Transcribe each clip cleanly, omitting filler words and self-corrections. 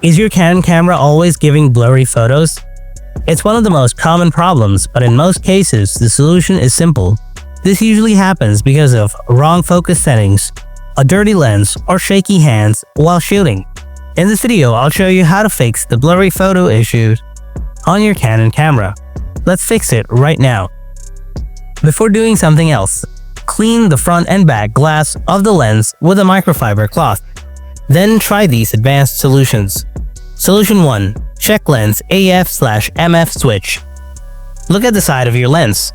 Is your Canon camera always giving blurry photos? It's one of the most common problems, but in most cases, the solution is simple. This usually happens because of wrong focus settings, a dirty lens, or shaky hands while shooting. In this video, I'll show you how to fix the blurry photo issues on your Canon camera. Let's fix it right now. Before doing something else, clean the front and back glass of the lens with a microfiber cloth. Then try these advanced solutions. Solution 1. Check lens AF/MF switch. Look at the side of your lens.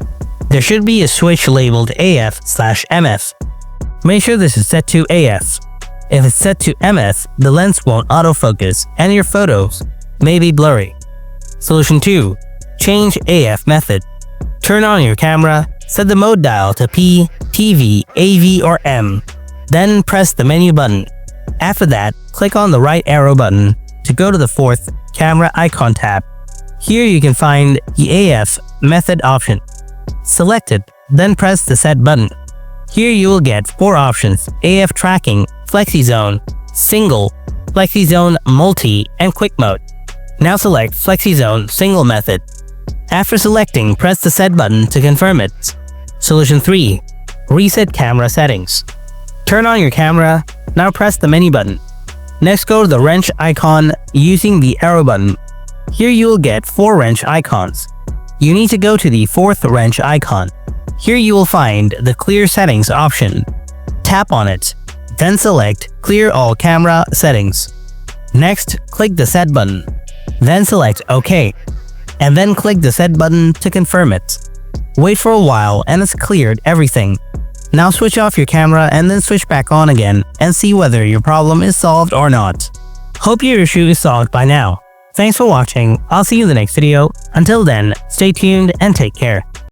There should be a switch labeled AF/MF. Make sure this is set to AF. If it's set to MF, the lens won't autofocus and your photos may be blurry. Solution 2. Change AF method. Turn on your camera, set the mode dial to P, TV, AV, or M. Then press the menu button. After that, click on the right arrow button to go to the fourth camera icon tab. Here you can find the AF method option. Select it, then press the set button. Here you will get 4 options: AF tracking, Flexi Zone, Single, Flexi Zone Multi, and Quick Mode. Now select Flexi Zone Single method. After selecting, press the set button to confirm it. Solution 3. Reset camera settings. Turn on your camera, now press the menu button. Next, go to the wrench icon using the arrow button. Here you will get 4 wrench icons. You need to go to the 4th wrench icon. Here you will find the Clear Settings option. Tap on it, then select Clear All Camera Settings. Next, click the Set button. Then select OK, and then click the Set button to confirm it. Wait for a while and it's cleared everything. Now switch off your camera and then switch back on again and see whether your problem is solved or not. Hope your issue is solved by now. Thanks for watching. I'll see you in the next video. Until then, stay tuned and take care.